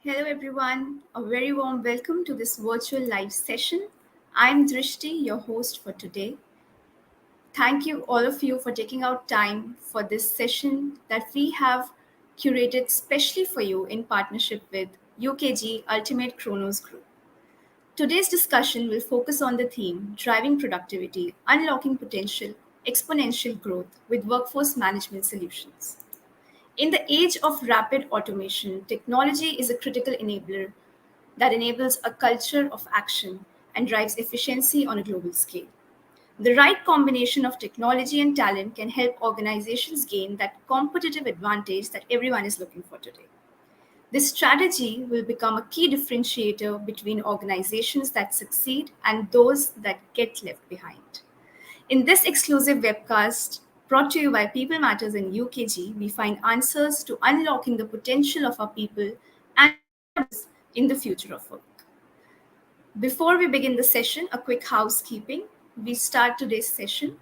Hello, everyone. A very warm welcome to this virtual live session. I'm Drishti, your host for today. Thank you, all of you, for taking out time for this session that we have curated specially for you in partnership with UKG Ultimate Chronos Group. Today's discussion will focus on the theme driving productivity, unlocking potential, exponential growth with workforce management solutions. In the age of rapid automation, technology is a critical enabler that enables a culture of action and drives efficiency on a global scale. The right combination of technology and talent can help organizations gain that competitive advantage that everyone is looking for today. This strategy will become a key differentiator between organizations that succeed and those that get left behind. In this exclusive webcast brought to you by People Matters in UKG, we find answers to unlocking the potential of our people and in the future of work. Before we begin the session, a quick housekeeping. We start today's session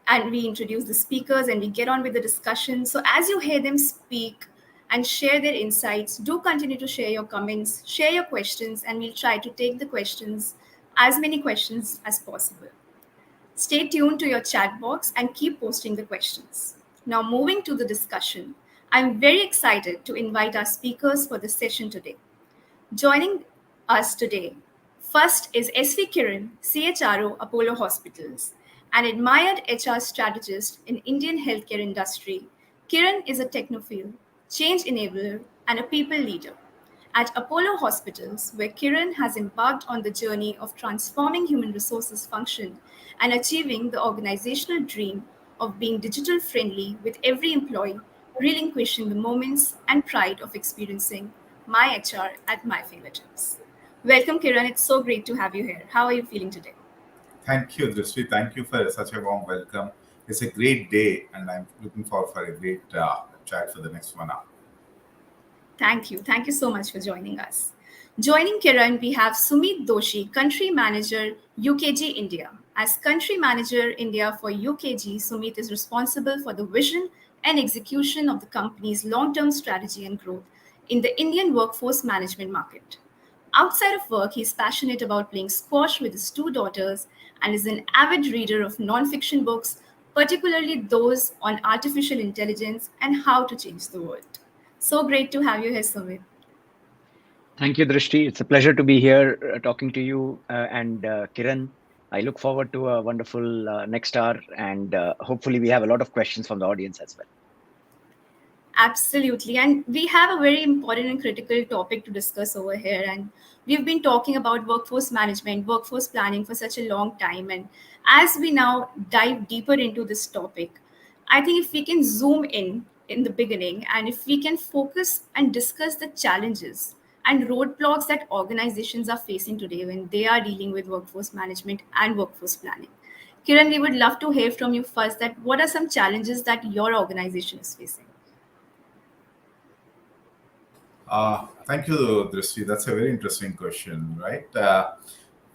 and we introduce the speakers and we get on with the discussion. So, as you hear them speak and share their insights, do continue to share your comments, share your questions, and we'll try to take the questions, as many questions as possible. Stay tuned to your chat box and keep posting the questions. Now, moving to the discussion, I'm very excited to invite our speakers for the session today. Joining us today, first is SV Kiran, CHRO, Apollo Hospitals, an admired HR strategist in Indian healthcare industry. Kiran is a technophile, change enabler, and a people leader. At Apollo Hospitals, where Kiran has embarked on the journey of transforming human resources function and achieving the organizational dream of being digital friendly with every employee, relinquishing the moments and pride of experiencing my HR at my fingertips. Welcome, Kiran. It's so great to have you here. How are you feeling today? Thank you, Drishti. Thank you for such a warm welcome. It's a great day, and I'm looking forward for a great chat for the next 1 hour. Thank you. Thank you so much for joining us. Joining Kiran, we have Sumit Doshi, Country Manager, UKG India. As Country Manager India for UKG, Sumit is responsible for the vision and execution of the company's long term strategy and growth in the Indian workforce management market. Outside of work, he's passionate about playing squash with his two daughters and is an avid reader of non-fiction books, particularly those on artificial intelligence and how to change the world. So great to have you here, Sumit. Thank you, Drishti. It's a pleasure to be here talking to you and Kiran. I look forward to a wonderful next hour, and hopefully, we have a lot of questions from the audience as well. Absolutely. And we have a very important and critical topic to discuss over here. And we've been talking about workforce management, workforce planning for such a long time. And as we now dive deeper into this topic, I think if we can zoom in the beginning and if we can focus and discuss the challenges and roadblocks that organizations are facing today when they are dealing with workforce management and workforce planning. Kiran, we would love to hear from you first that what are some challenges that your organization is facing? Thank you, Drishti. That's a very interesting question, right?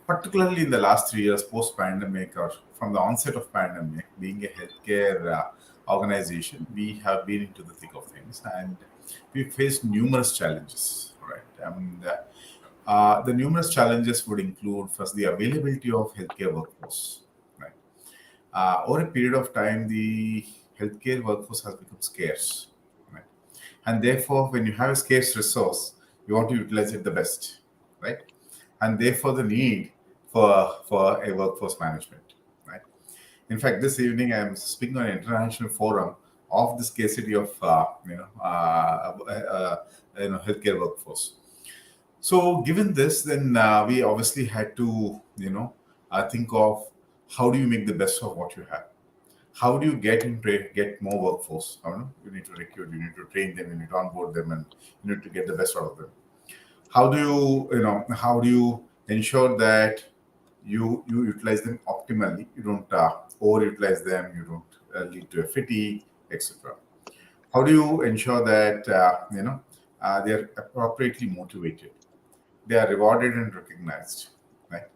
Particularly in the last 3 years post-pandemic or from the onset of pandemic, being a healthcare organization, we have been into the thick of things and we faced numerous challenges, right? The numerous challenges would include first the availability of healthcare workforce, right? Over a period of time, the healthcare workforce has become scarce, right? And therefore, when you have a scarce resource, you want to utilize it the best, right? And therefore, the need for a workforce management, right? In fact, this evening I'm speaking on an international forum of the scarcity of healthcare workforce. So, given this, then we obviously had to think of how do you make the best of what you have. How do you get more workforce? I don't know. You need to recruit, you need to train them, you need to onboard them, and you need to get the best out of them. How do you ensure that you utilize them optimally? You don't overutilize them. You don't lead to a fatigue, etc. How do you ensure that they are appropriately motivated? They are rewarded and recognized, right?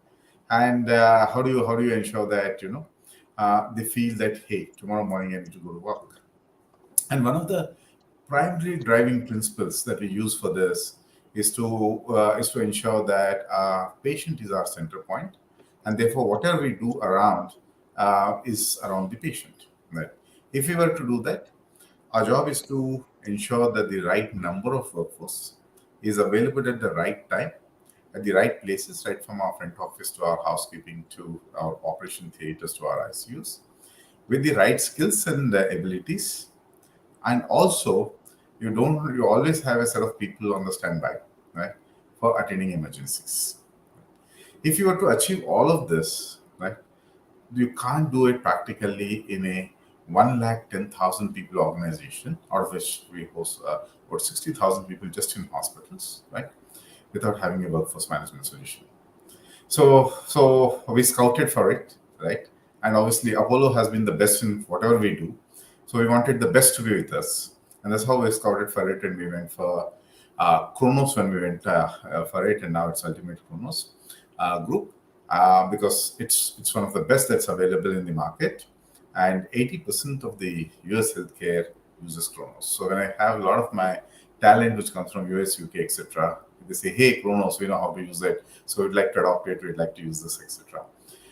And how do you ensure that they feel that hey, tomorrow morning I need to go to work. And one of the primary driving principles that we use for this is to ensure that our patient is our center point, and therefore whatever we do around is around the patient. Right? If we were to do that, our job is to ensure that the right number of workforce is available at the right time, at the right places, right from our front office to our housekeeping to our operation theaters to our ICUs, with the right skills and abilities. And also, you always have a set of people on the standby, right, for attending emergencies. If you were to achieve all of this, right, you can't do it practically in a 1,10,000 people organization, out of which we host about 60,000 people just in hospitals, right, without having a workforce management solution. So we scouted for it, right? And obviously, Apollo has been the best in whatever we do. So we wanted the best to be with us, and that's how we scouted for it. And we went for Chronos when we went for it, and now it's Ultimate Chronos group because it's one of the best that's available in the market, and 80% of the US healthcare uses Chronos. So when I have a lot of my talent which comes from US, UK, etc., they say, "Hey, Chronos, we know how to use it, so we'd like to adopt it, we'd like to use this, etc."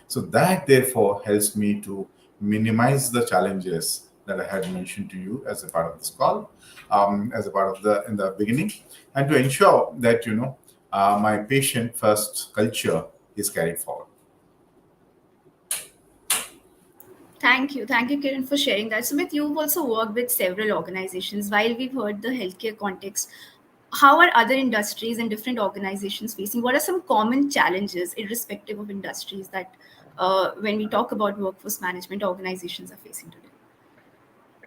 So that therefore helps me to minimize the challenges that I had mentioned to you as a part of this call, as a part of the in the beginning, and to ensure that my patient first culture is carried forward. Thank you, Kiran, for sharing that. Sumit, you've also worked with several organizations. While we've heard the healthcare context, how are other industries and different organizations facing? What are some common challenges, irrespective of industries, that when we talk about workforce management, organizations are facing today?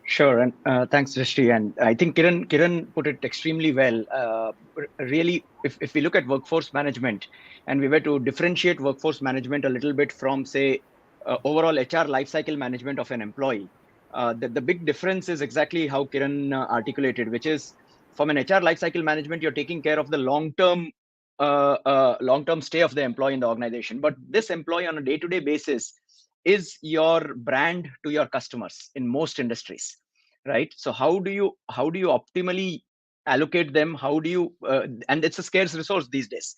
Sure, and thanks, Drishti. And I think Kiran put it extremely well. Really, if we look at workforce management, and we were to differentiate workforce management a little bit from, say, overall HR lifecycle management of an employee, the big difference is exactly how Kiran articulated, which is from an HR lifecycle management, you're taking care of the long-term stay of the employee in the organization. But this employee on a day-to-day basis is your brand to your customers in most industries, right? So how do you optimally allocate them? How do you and it's a scarce resource these days.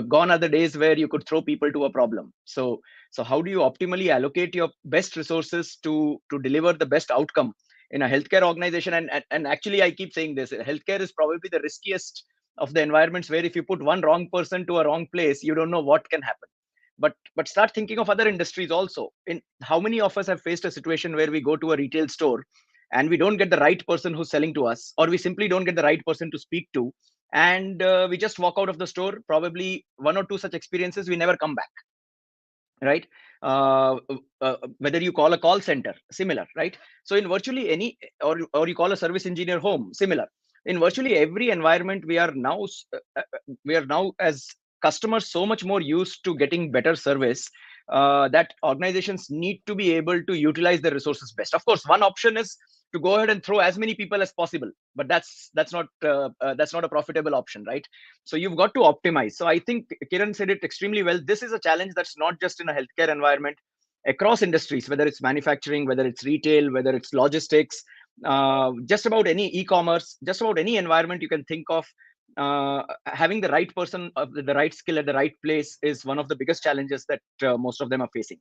Gone are the days where you could throw people to a problem. So how do you optimally allocate your best resources to deliver the best outcome in a healthcare organization? And actually, I keep saying this: healthcare is probably the riskiest of the environments, where if you put one wrong person to a wrong place, you don't know what can happen. But start thinking of other industries also. In how many of us have faced a situation where we go to a retail store and we don't get the right person who's selling to us, or we simply don't get the right person to speak to, and we just walk out of the store. Probably one or two such experiences, we never come back, right? Whether you call a call center, similar, right? So in virtually any, or you call a service engineer home, similar. In virtually every environment, we are now as customers so much more used to getting better service, that organizations need to be able to utilize their resources best. Of course, one option is to go ahead and throw as many people as possible, but that's not a profitable option, right? So you've got to optimize. So I think Kiran said it extremely well. This is a challenge that's not just in a healthcare environment, across industries, whether it's manufacturing, whether it's retail, whether it's logistics, just about any e-commerce, just about any environment you can think of. Having the right person of the right skill at the right place is one of the biggest challenges that most of them are facing.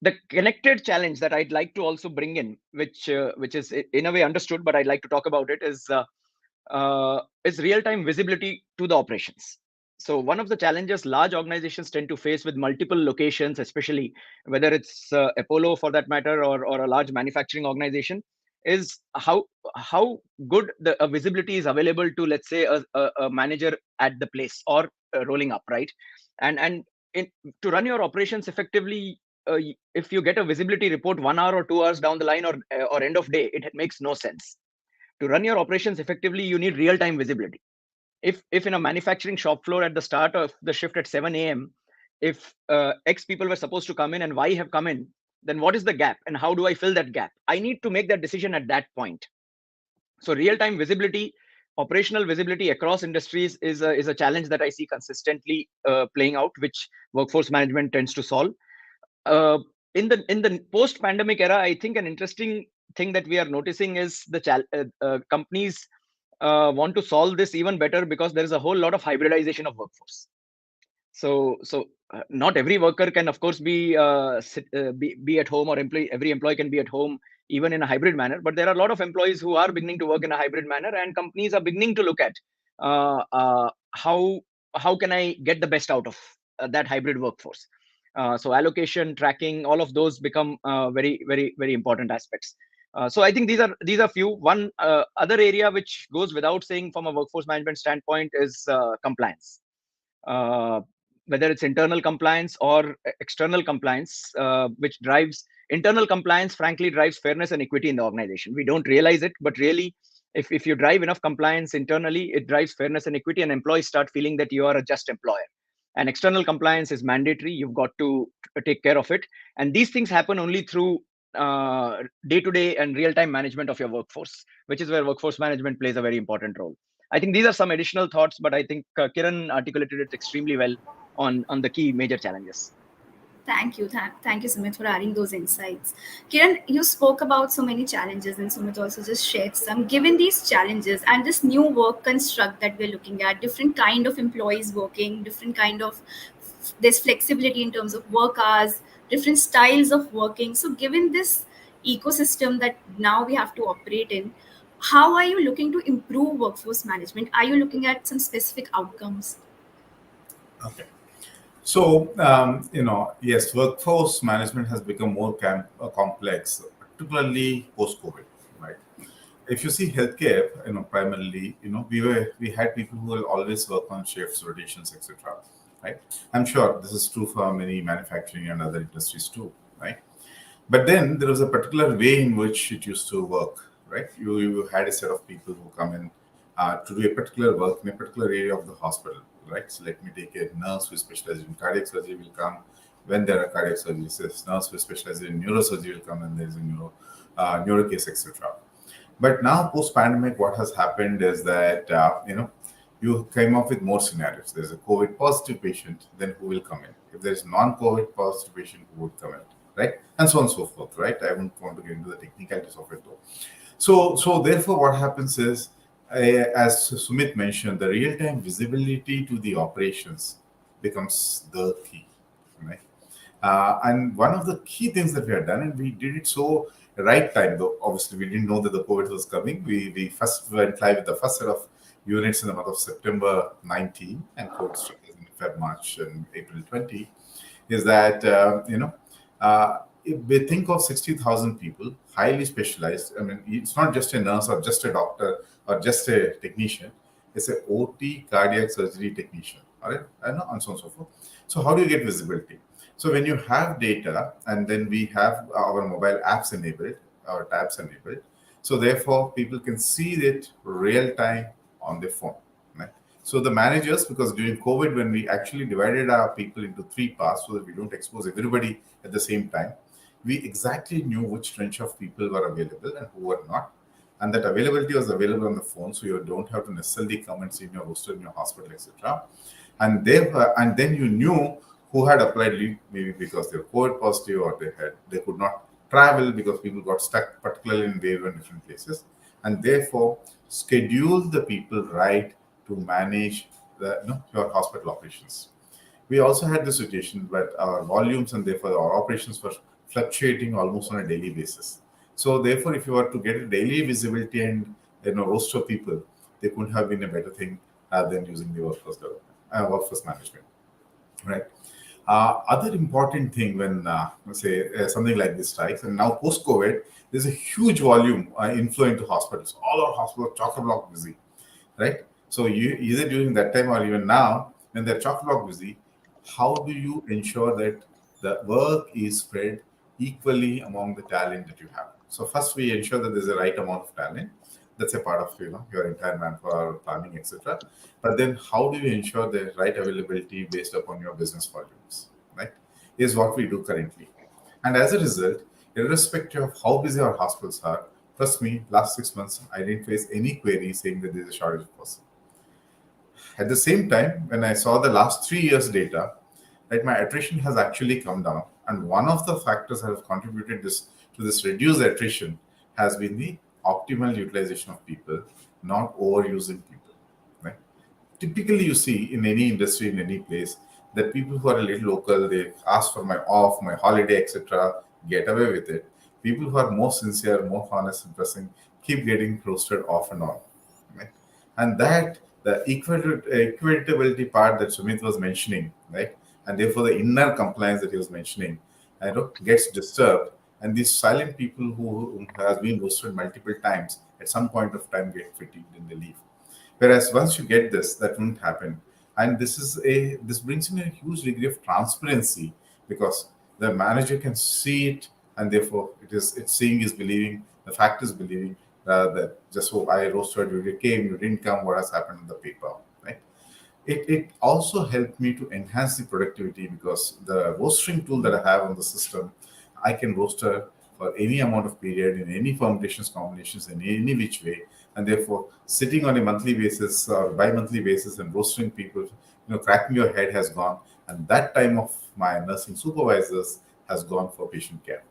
The connected challenge that I'd like to also bring in, which is in a way understood, but I'd like to talk about it, is real-time visibility to the operations. So one of the challenges large organizations tend to face with multiple locations, especially whether it's Apollo for that matter, or a large manufacturing organization, is how good the visibility is available to, let's say, a manager at the place, or rolling up, right? And in, to run your operations effectively, if you get a visibility report 1 hour or 2 hours down the line, or end of day, it makes no sense. To run your operations effectively, you need real time visibility. If in a manufacturing shop floor at the start of the shift at 7 a.m., if X people were supposed to come in and Y have come in, then what is the gap and how do I fill that gap? I need to make that decision at that point. So real time visibility, operational visibility across industries is a challenge that I see consistently playing out, which workforce management tends to solve. uh, in the post pandemic era, I think an interesting thing that we are noticing is companies want to solve this even better because there is a whole lot of hybridization of workforce. So not every worker can, of course, be at home, or every employee can be at home even in a hybrid manner. But there are a lot of employees who are beginning to work in a hybrid manner, and companies are beginning to look at uh, uh, how how can I get the best out of that hybrid workforce. So allocation, tracking, all of those become very important aspects. So I think these are few. One other area which goes without saying from a workforce management standpoint is compliance. uh, Whether it's internal compliance or external compliance, which drives internal compliance, frankly, drives fairness and equity in the organization. We don't realize it, but really, if you drive enough compliance internally, it drives fairness and equity, and employees start feeling that you are a just employer. And external compliance is mandatory. You've got to take care of it. And these things happen only through day-to-day and real-time management of your workforce, which is where workforce management plays a very important role. I think these are some additional thoughts, but I think Kiran articulated it extremely well on the key major challenges. Thank you. Thank you, Sumit, for adding those insights. Kiran, you spoke about so many challenges, and Sumit also just shared some. Given these challenges and this new work construct that we're looking at, different kind of employees working, different kind of there's flexibility in terms of work hours, different styles of working. So, given this ecosystem that now we have to operate in, how are you looking to improve workforce management? Are you looking at some specific outcomes? Okay. So, yes, workforce management has become more complex, particularly post-COVID, right? If you see healthcare, primarily, we had people who will always work on shifts, rotations, etc. Right? I'm sure this is true for many manufacturing and other industries too, right? But then there was a particular way in which it used to work, right? You had a set of people who come in to do a particular work in a particular area of the hospital, right? So let me take a nurse who specializes in cardiac surgery will come when there are cardiac surgeries. A nurse who specializes in neurosurgery will come when there is a neuro case, etc. But now, post pandemic, what has happened is that you came up with more scenarios. There's a COVID positive patient, then who will come in? If there's non-COVID positive patient, who would come in, right? And so on and so forth, right? I wouldn't want to get into the technicalities of it though. So therefore, what happens is, as Sumit mentioned, the real-time visibility to the operations becomes the key, right? And one of the key things that we had done, and we did it so right time, though obviously we didn't know that the COVID was coming. We first went live with the first set of units in the month of September 19, and COVID struck us in Feb, March, and April 20. Is that if we think of 60,000 people, highly specialized. I mean, it's not just a nurse or just a doctor or just a technician. It's a OT cardiac surgery technician, all right, and so on and so forth. So how do you get visibility? So when you have data, and then we have our mobile apps enabled, our tabs enabled, so therefore people can see it real time on their phone. Right? So the managers, because during COVID, when we actually divided our people into three parts so that we don't expose everybody at the same time, we exactly knew which trench of people were available and who were not. And that availability was available on the phone, so you don't have to necessarily come and see in your roster in your hospital, etc. And then you knew who had applied leave, maybe because they were COVID positive, or they could not travel because people got stuck, particularly in wave and different places, and therefore schedule the people right to manage your hospital operations. We also had the situation that our volumes and therefore our operations were fluctuating almost on a daily basis. So therefore, if you were to get a daily visibility and roster people, they couldn't have been a better thing than using the workforce management, right? Other important thing when let's say something like this strikes, and now post COVID, there's a huge volume inflow into hospitals. All our hospitals are chock-a-block busy, right? So you either during that time or even now, when they're chock-a-block busy, how do you ensure that the work is spread equally among the talent that you have? So first, we ensure that there's the right amount of talent. That's a part of your entire manpower planning, etc. But then, how do you ensure the right availability based upon your business volumes? Right, is what we do currently. And as a result, irrespective of how busy our hospitals are, trust me, last 6 months I didn't face any query saying that there's a shortage of person. At the same time, when I saw the last 3 years data, right, my attrition has actually come down. And one of the factors that have contributed this to this reduced attrition has been the optimal utilization of people, not overusing people. Right? Typically, you see in any industry, in any place, that people who are a little local, they ask for my off, my holiday, etc., get away with it. People who are more sincere, more honest and pressing, keep getting roasted off and on. Right? And that the equitability part that Sumit was mentioning, right? And therefore the inner compliance that he was mentioning, gets disturbed. And these silent people who has been roasted multiple times at some point of time get fatigued and they leave. Whereas once you get this, that won't happen. And this brings in a huge degree of transparency because the manager can see it, and therefore it's seeing is believing. The fact is believing that just so I roasted you, you came, you didn't come. What has happened in the paper, right? It also helped me to enhance the productivity because the roastering tool that I have on the system, I can roster for any amount of period in any permutations, combinations, in any which way. And therefore, sitting on a monthly basis or bi-monthly basis and roastering people, cracking your head has gone. And that time of my nursing supervisors has gone for patient care.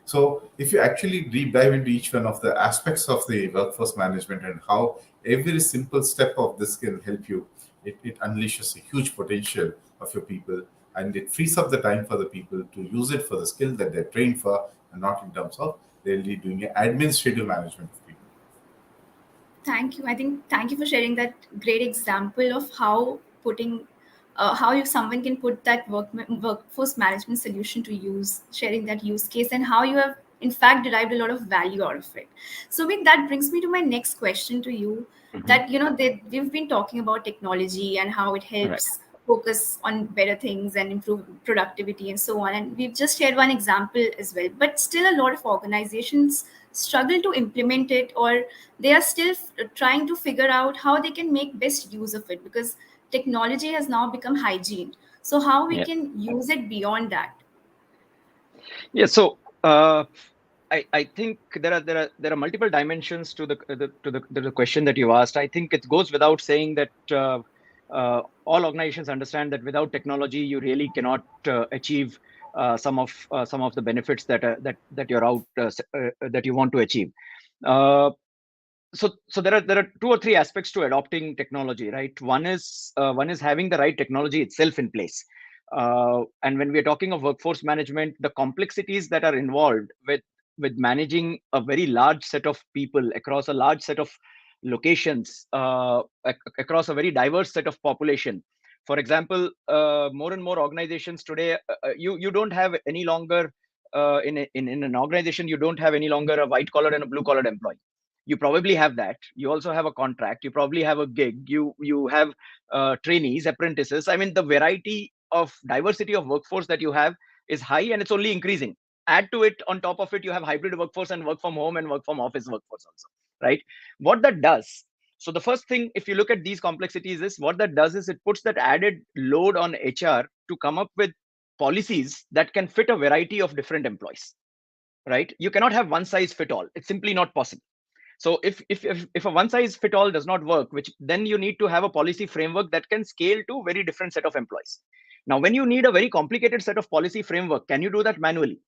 So, if you actually deep dive into each one of the aspects of the workforce management and how every simple step of this can help you, it unleashes a huge potential of your people, and it frees up the time for the people to use it for the skill that they're trained for and not in terms of really doing administrative management of people. Thank you. I think thank you for sharing that great example of how putting how you someone can put that workforce management solution to use, sharing that use case, and how you have in fact derived a lot of value out of it. So, with that brings me to my next question to you. Hmm. That we've been talking about technology and how it Right. helps focus on better things and improve productivity and so on. And we've just shared one example as well. But still, a lot of organizations struggle to implement it, or they are still trying to figure out how they can make best use of it, because technology has now become hygiene. So how we Yeah. can use it beyond that? Yeah. So I think there are multiple dimensions to the question that you asked. I think it goes without saying that all organizations understand that without technology, you really cannot achieve some of the benefits that you're out that you want to achieve. Uh, so there are two or three aspects to adopting technology, right? One is having the right technology itself in place. And when we are talking of workforce management, the complexities that are involved with managing a very large set of people across a large set of locations, across a very diverse set of population. For example, more and more organizations today, you don't have any longer in an organization, you don't have any longer a white collar and a blue collar employee. You probably have that. You also have a contract. You probably have a gig. You have trainees, apprentices. I mean, the variety of diversity of workforce that you have is high, and it's only increasing. Add to it, on top of it, you have hybrid workforce and work from home and work from office workforce also, right? What that does, so the first thing, if you look at these complexities, is what that does is it puts that added load on HR to come up with policies that can fit a variety of different employees, right? You cannot have one size fit all. It's simply not possible. So if a one size fit all does not work, which then you need to have a policy framework that can scale to very different set of employees. Now, when you need a very complicated set of policy framework, can you do that manually?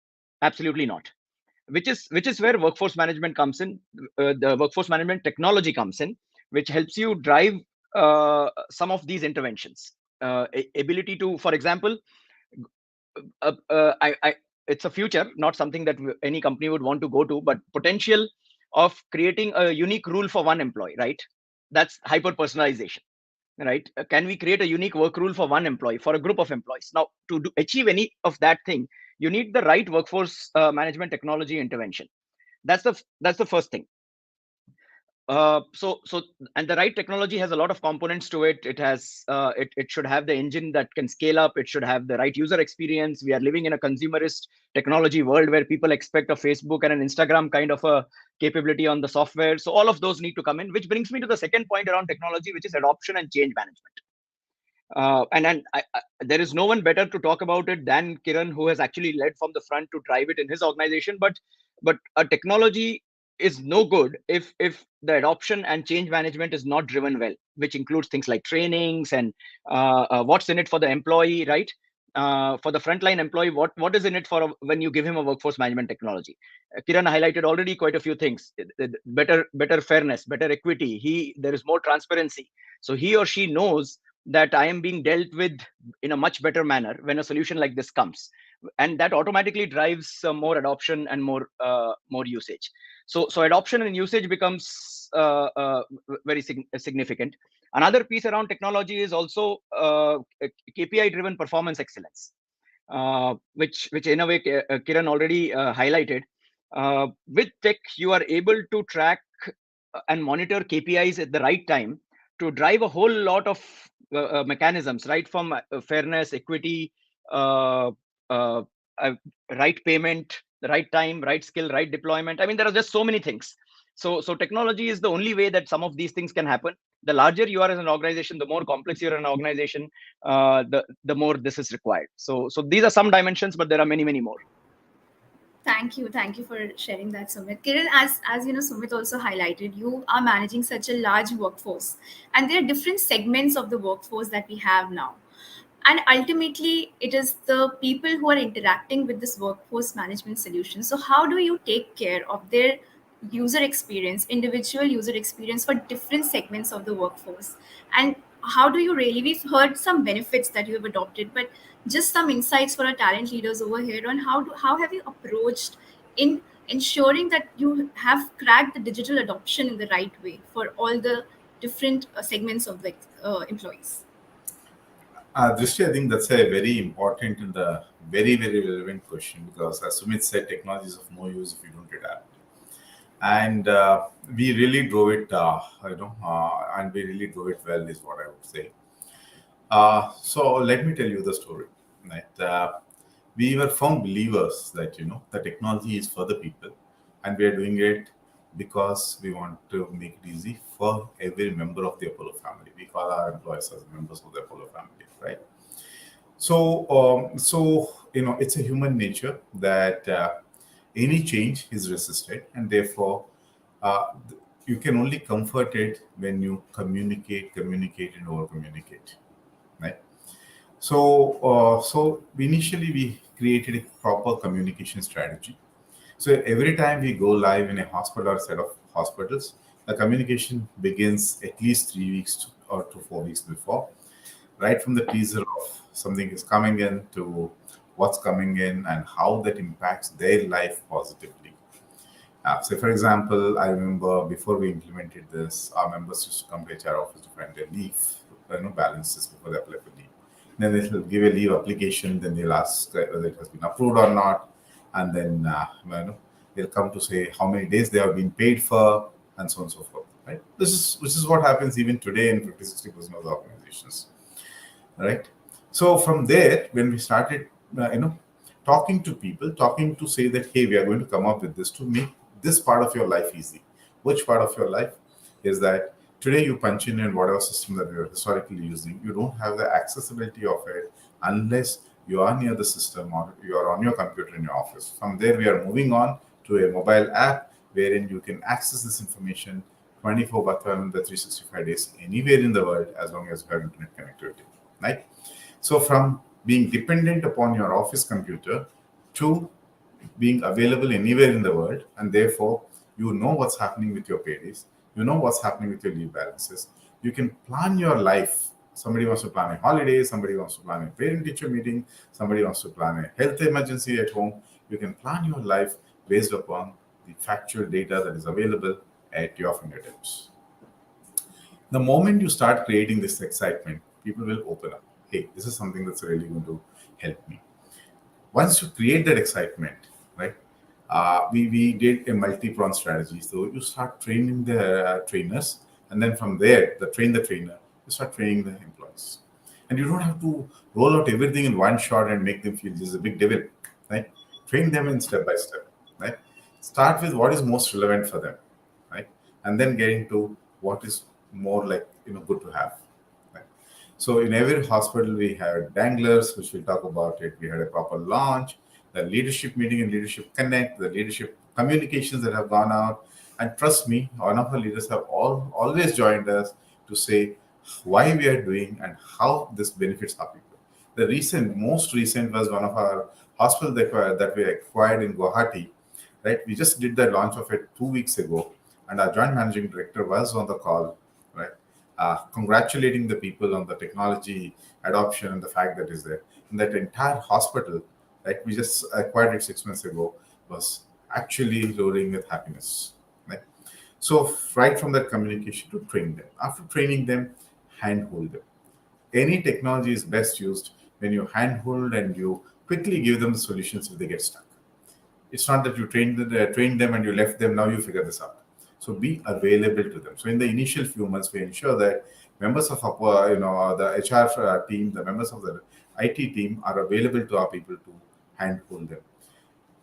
Absolutely not. Which is where workforce management comes in. The workforce management technology comes in, which helps you drive some of these interventions. Ability to, for example, it's a future, not something that any company would want to go to, but potential of creating a unique rule for one employee, right? That's hyper personalization, right? Can we create a unique work rule for one employee, for a group of employees? Now, to achieve any of that thing, you need the right workforce management technology intervention. That's the first thing. So and the right technology has a lot of components to it. It should have the engine that can scale up. It should have the right user experience. We are living in a consumerist technology world where people expect a Facebook and an Instagram kind of a capability on the software. So all of those need to come in, which brings me to the second point around technology, which is adoption and change management. And there is no one better to talk about it than Kiran, who has actually led from the front to drive it in his organization. But a technology is no good if the adoption and change management is not driven well, which includes things like trainings and what's in it for the employee, right? for the frontline employee, what is in it for when you give him a workforce management technology? Kiran highlighted already quite a few things. Better fairness, better equity. There is more transparency, so he or she knows that I am being dealt with in a much better manner when a solution like this comes, and that automatically drives more adoption and more usage. So adoption and usage becomes very significant. Another piece around technology is also KPI driven performance excellence, which in a way Kiran already highlighted. With tech, you are able to track and monitor KPIs at the right time to drive a whole lot of mechanisms, right from fairness, equity, uh, uh, uh, right payment, the right time, right skill, right deployment. I mean, there are just so many things. So technology is the only way that some of these things can happen. The larger you are as an organization, the more complex you're an organization, the more this is required. So these are some dimensions, but there are many more. Thank you for sharing that, Sumit. Kiran, as you know, Sumit also highlighted, you are managing such a large workforce, and there are different segments of the workforce that we have now. And ultimately, it is the people who are interacting with this workforce management solution. So, how do you take care of their user experience, individual user experience for different segments of the workforce? And how do you really, we've heard some benefits that you have adopted, but just some insights for our talent leaders over here on how have you approached in ensuring that you have cracked the digital adoption in the right way for all the different segments of the employees? Drishti, I think that's a very important and a very relevant question because, as Sumit said, technology is of no use if you don't adapt. And we really drove it, and we really drove it well, is what I would say. So let me tell you the story. Right? We were firm believers that the technology is for the people, and we are doing it because we want to make it easy for every member of the Apollo family. We call our employees as members of the Apollo family, right? So it's a human nature that any change is resisted, and therefore, you can only comfort it when you communicate, and over communicate, right? So initially we created a proper communication strategy. So every time we go live in a hospital or set of hospitals, the communication begins at least 3 weeks or to 4 weeks before, right from the teaser of something is coming in to what's coming in and how that impacts their life positively. So, for example, I remember before we implemented this, our members used to come to HR office to find their leave, balances before they apply for leave. Then they'll give a leave application, then they'll ask whether it has been approved or not, and then they'll come to say how many days they have been paid for, and so on and so forth. Right? This is which is what happens even today in 50-60% of the organizations, right? So from there, when we started, talking to people, talking to say that, hey, we are going to come up with this to make this part of your life easy. Which part of your life is that today you punch in whatever system that you're historically using, you don't have the accessibility of it unless you are near the system or you are on your computer in your office. From there, we are moving on to a mobile app wherein you can access this information 24 by 7, the 365 days anywhere in the world as long as you have internet connectivity, right? So from being dependent upon your office computer to being available anywhere in the world, and therefore you know what's happening with your paydays, you know what's happening with your leave balances. You can plan your life. Somebody wants to plan a holiday, somebody wants to plan a parent-teacher meeting, somebody wants to plan a health emergency at home. You can plan your life based upon the factual data that is available at your fingertips. The moment you start creating this excitement, people will open up. Hey, this is something that's really going to help me. Once you create that excitement, right? We did a multi-pronged strategy. So you start training the trainers, and then from there, the trainer, you start training the employees. And you don't have to roll out everything in one shot and make them feel this is a big devil, right? Train them in step by step, right? Start with what is most relevant for them, right? And then get into what is more like good to have, right? So in every hospital we had danglers, which we'll talk about it. We had a proper launch, the leadership meeting and leadership connect, the leadership communications that have gone out. And trust me, one of our leaders have always joined us to say why we are doing and how this benefits our people. The most recent was one of our hospitals that we acquired in Guwahati, right? We just did the launch of it 2 weeks ago, and our joint managing director was on the call, right? Congratulating the people on the technology adoption and the fact that is there. And that entire hospital, right? We just acquired it 6 months ago, was actually roaring with happiness, right? So right from that communication to train them. After training them, handhold them. Any technology is best used when you handhold and you quickly give them the solutions if they get stuck. It's not that you trained them and you left them. Now you figure this out. So be available to them. So in the initial few months, we ensure that members of our, the HR team, the members of the IT team are available to our people to handhold them.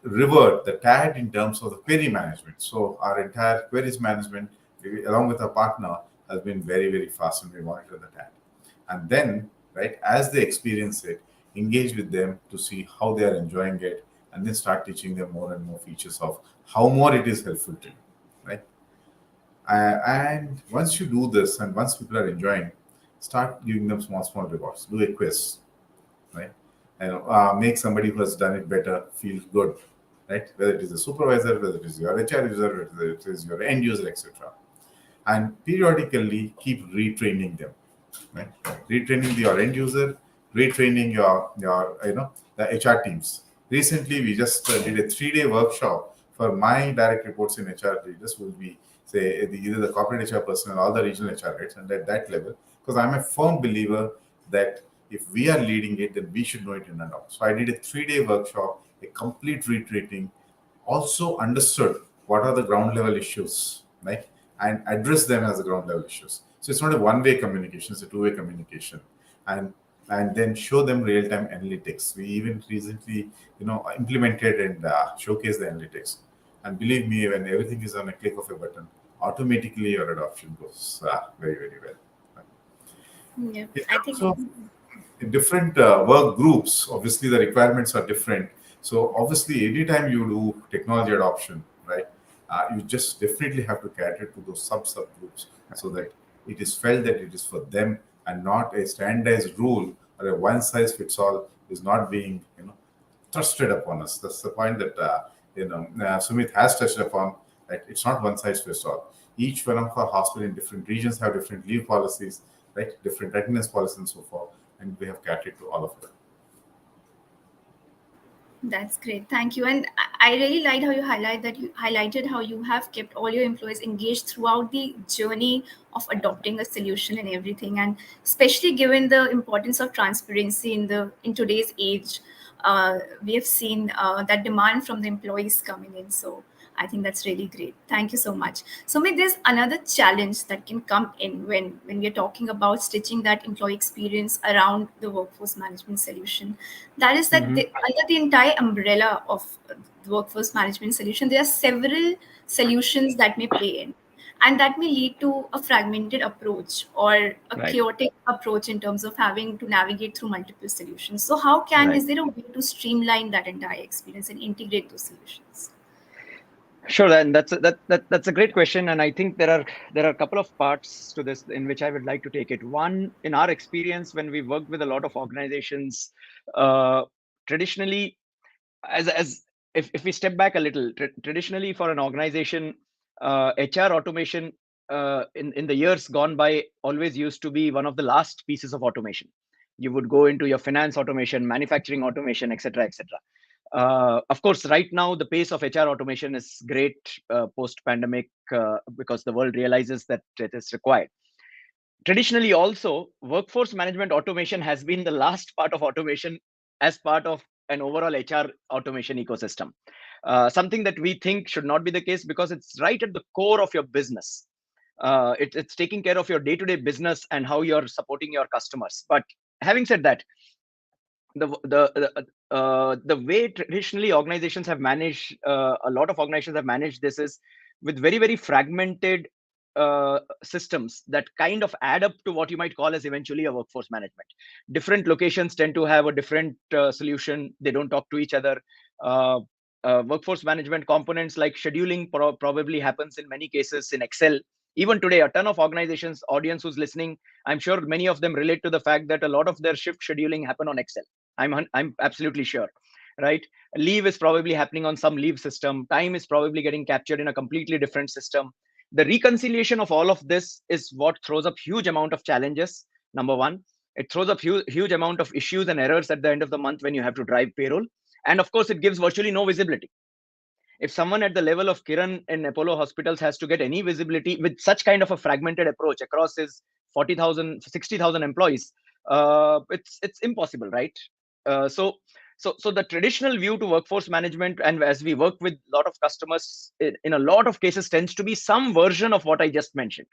Revert the TAD in terms of the query management. So our entire queries management, along with our partner, has been very, very fast, and we monitor the TAD. And then, right, as they experience it, engage with them to see how they are enjoying it, and then start teaching them more and more features of how more it is helpful to you, right? And once you do this, and once people are enjoying, start giving them small, small rewards. Do a quiz, right? Make somebody who has done it better feel good, right? Whether it is a supervisor, whether it is your HR user, whether it is your end user, etc. And periodically keep retraining them, right? Retraining your end user, retraining your the HR teams. Recently, we just did a 3-day workshop for my direct reports in HR leaders will be say either the corporate HR person or all the regional HR heads, and at that level, because I'm a firm believer that if we are leading it, then we should know it in and out. So I did a 3-day workshop, a complete retraining, also understood what are the ground level issues, right? And address them as the ground level issues. So it's not a one-way communication, it's a two-way communication. And then show them real-time analytics. We even recently, implemented and showcased the analytics. And believe me, when everything is on a click of a button, automatically your adoption goes very, very well. Yeah, In I terms think. of in different work groups, obviously the requirements are different. So obviously, anytime you do technology adoption, right, you just definitely have to cater to those subgroups so that it is felt that it is for them and not a standardized rule or a one size fits all is not being thrusted upon us. That's the point that Sumit has touched upon. That it's not one size fits all. Each one of our hospitals in different regions have different leave policies, right? Different attendance policies and so forth, and we have catered to all of them. That's great. Thank you. And I really liked how you highlighted how you have kept all your employees engaged throughout the journey of adopting a solution and everything. And especially given the importance of transparency in today's age, we have seen that demand from the employees coming in. So I think that's really great. Thank you so much. So, maybe there's another challenge that can come in when we're talking about stitching that employee experience around the workforce management solution. That is that Hmm. under the entire umbrella of the workforce management solution, there are several solutions that may play in. And that may lead to a fragmented approach or a Right, chaotic approach in terms of having to navigate through multiple solutions. So, how is right. there a way to streamline that entire experience and integrate those solutions? Sure, and that's a great question, and I think there are a couple of parts to this in which I would like to take it. One, in our experience, when we worked with a lot of organizations, uh, traditionally, as if we step back a little, traditionally for an organization, HR automation in the years gone by always used to be one of the last pieces of automation. You would go into your finance automation, manufacturing automation, etc., etc. Of course, right now the pace of HR automation is great post pandemic because the world realizes that it is required. Traditionally, also, workforce management automation has been the last part of automation as part of an overall HR automation ecosystem. Something that we think should not be the case because it's right at the core of your business. It's taking care of your day to day business and how you're supporting your customers. But having said that, the way traditionally organizations have managed a lot of organizations have managed this is with very very fragmented systems that kind of add up to what you might call as eventually a workforce management. Different locations tend to have a different solution. They don't talk to each other. Workforce management components like scheduling probably happens in many cases in Excel. Even today, a ton of organizations, audience who's listening, I'm sure many of them relate to the fact that a lot of their shift scheduling happen on Excel. I'm absolutely sure, right? Leave is probably happening on some leave system. Time is probably getting captured in a completely different system. The reconciliation of all of this is what throws up huge amount of challenges. Number one, it throws up huge amount of issues and errors at the end of the month when you have to drive payroll. And of course, it gives virtually no visibility. If someone at the level of Kiran in Apollo hospitals has to get any visibility with such kind of a fragmented approach across his 40,000, 60,000 employees, it's impossible, right? So the traditional view to workforce management, and as we work with a lot of customers, in a lot of cases tends to be some version of what I just mentioned.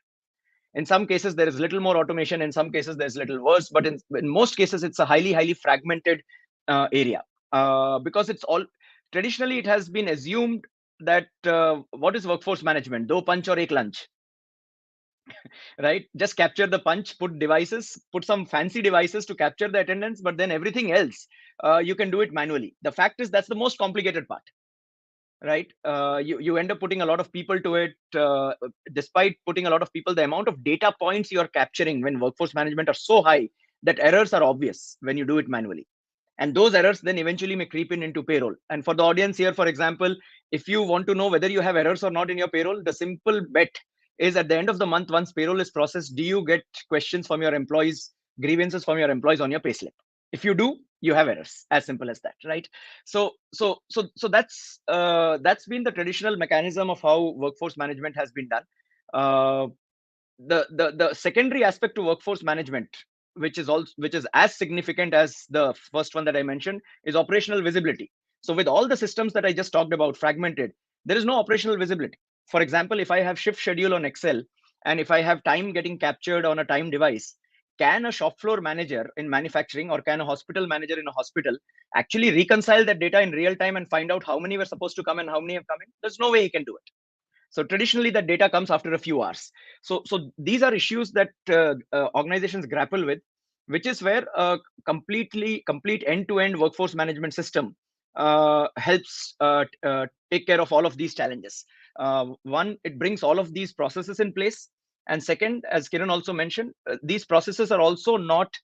In some cases there is little more automation, in some cases there's little worse, but in most cases it's a highly fragmented area, because it's all traditionally it has been assumed that what is workforce management? Do punch or ek lunch, right? Just capture the punch, put some fancy devices to capture the attendance, but then everything else you can do it manually. The fact is that's the most complicated part, right? You end up putting a lot of people to it. Despite putting a lot of people, the amount of data points you are capturing when workforce management are so high that errors are obvious when you do it manually, and those errors then eventually may creep in into payroll. And for the audience here, for example, if you want to know whether you have errors or not in your payroll, the simple bet is at the end of the month, once payroll is processed, do you get questions from your employees, grievances from your employees on your payslip? If you do, you have errors. As simple as that, right? So that's been the traditional mechanism of how workforce management has been done. uh, the secondary aspect to workforce management, which is as significant as the first one that I mentioned, is operational visibility. So with all the systems that I just talked about fragmented, there is no operational visibility. For example, if I have shift schedule on Excel, and if I have time getting captured on a time device, can a shop floor manager in manufacturing, or can a hospital manager in a hospital actually reconcile that data in real time and find out how many were supposed to come and how many have come in? There's no way he can do it. So traditionally that data comes after a few hours. So these are issues that organizations grapple with, which is where a complete end-to-end workforce management system helps take care of all of these challenges. One, it brings all of these processes in place, and second, as Kiran also mentioned, these processes are also not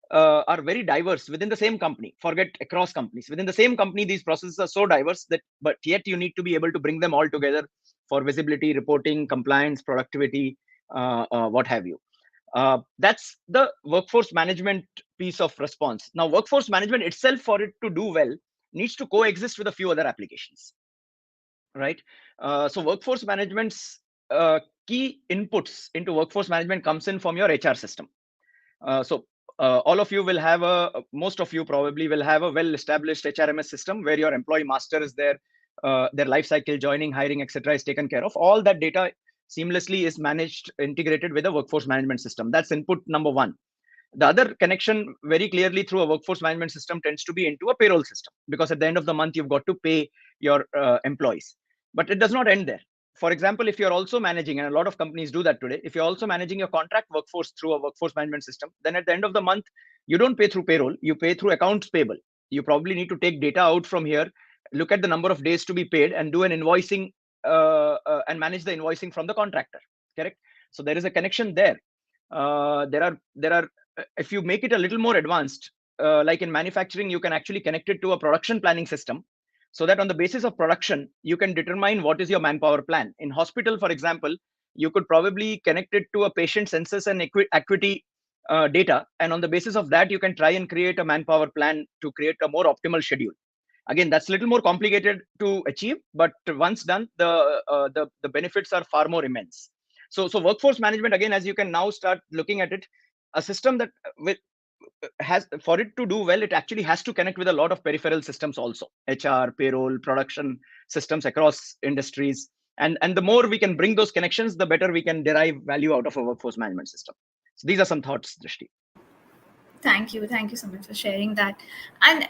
are very diverse within the same company. Forget across companies. Within the same company, these processes are so diverse that, but yet you need to be able to bring them all together for visibility, reporting, compliance, productivity, what have you. That's the workforce management piece of response. Now, workforce management itself, for it to do well, needs to coexist with a few other applications, right? So workforce management's key inputs into workforce management comes in from your HR system. So all of you will have most of you probably will have a well-established HRMS system where your employee master is there, their life cycle, joining, hiring, etc., is taken care of. All that data seamlessly is managed, integrated with a workforce management system. That's input number one. The other connection very clearly through a workforce management system tends to be into a payroll system, because at the end of the month, you've got to pay your employees. But it does not end there. For example, if you're also managing, and a lot of companies do that today, if you're also managing your contract workforce through a workforce management system, then at the end of the month, you don't pay through payroll, you pay through accounts payable. You probably need to take data out from here, look at the number of days to be paid, and do an invoicing and manage the invoicing from the contractor. Correct? So there is a connection there. There are if you make it a little more advanced, like in manufacturing, you can actually connect it to a production planning system, so that on the basis of production, you can determine what is your manpower plan. In hospital, for example, you could probably connect it to a patient census and acuity data, and on the basis of that, you can try and create a manpower plan to create a more optimal schedule. Again, that's a little more complicated to achieve, but once done, the benefits are far more immense. So workforce management, again, as you can now start looking at it, a system that with has, for it to do well, it actually has to connect with a lot of peripheral systems also, HR, payroll, production systems across industries. And the more we can bring those connections, the better we can derive value out of a workforce management system. So these are some thoughts, Drishti. Thank you so much for sharing that. And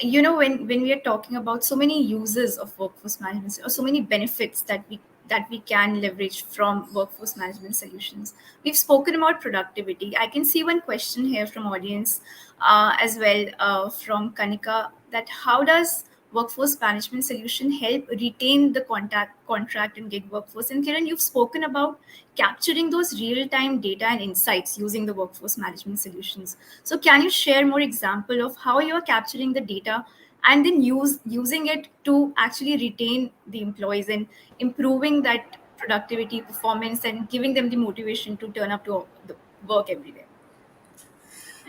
when we are talking about so many uses of workforce management, or so many benefits that we can leverage from workforce management solutions, we've spoken about productivity. I can see one question here from audience as well, from Kanika, that how does workforce management solution help retain the contract and gig workforce? And Kiran, you've spoken about capturing those real-time data and insights using the workforce management solutions. So can you share more example of how you are capturing the data and then using it to actually retain the employees and improving that productivity, performance, and giving them the motivation to turn up to the work every day?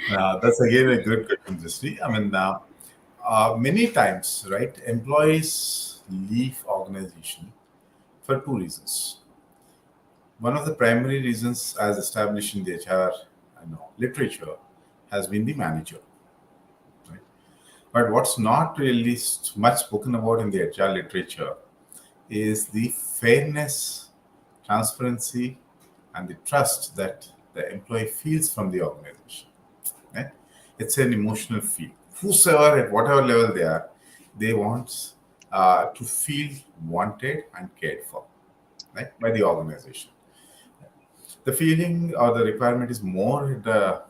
That's again a good question, Jasri. I mean, many times, right, employees leave organization for two reasons. One of the primary reasons, as established in the HR literature, has been the manager. Right? But what's not really much spoken about in the HR literature is the fairness, transparency, and the trust that the employee feels from the organization. Right? It's an emotional feel. Whosoever at whatever level they want to feel wanted and cared for, right, by the organization. The feeling or the requirement is more at the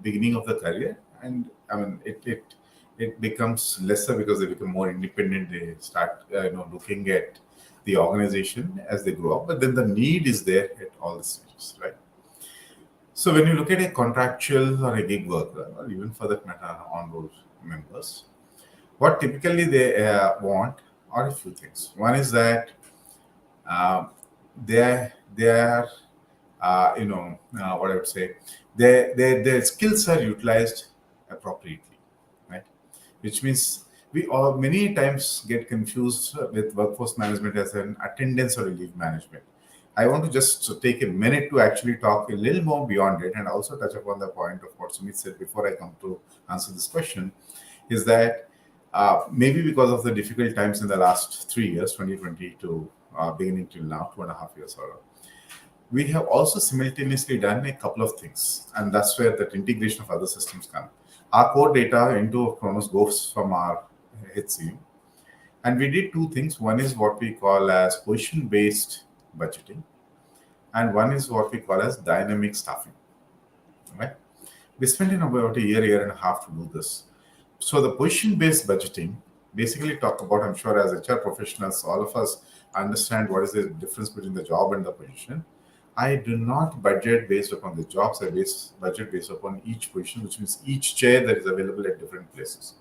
beginning of the career, and I mean it becomes lesser because they become more independent. They start looking at the organization as they grow up, but then the need is there at all the stages, right? So when you look at a contractual or a gig worker, or even for that matter, on-roll members, what typically they want are a few things. One is that um, they are what I would say, their skills are utilized appropriately, right? Which means we all many times get confused with workforce management as an attendance or a leave management. I want to just take a minute to actually talk a little more beyond it and also touch upon the point of what Sumit said before I come to answer this question. Is that maybe because of the difficult times in the last 3 years, 2020 to beginning till now, 2.5 years or we have also simultaneously done a couple of things, and that's where that integration of other systems come. Our core data into Kronos goes from our HCM, and we did two things. One is what we call as position-based budgeting, and one is what we call as dynamic staffing. Right? We spent in about a year and a half to do this. So the position-based budgeting basically talk about, I'm sure as HR professionals, all of us understand what is the difference between the job and the position. I do not budget based upon the jobs. I budget based upon each position, which means each chair that is available at different places.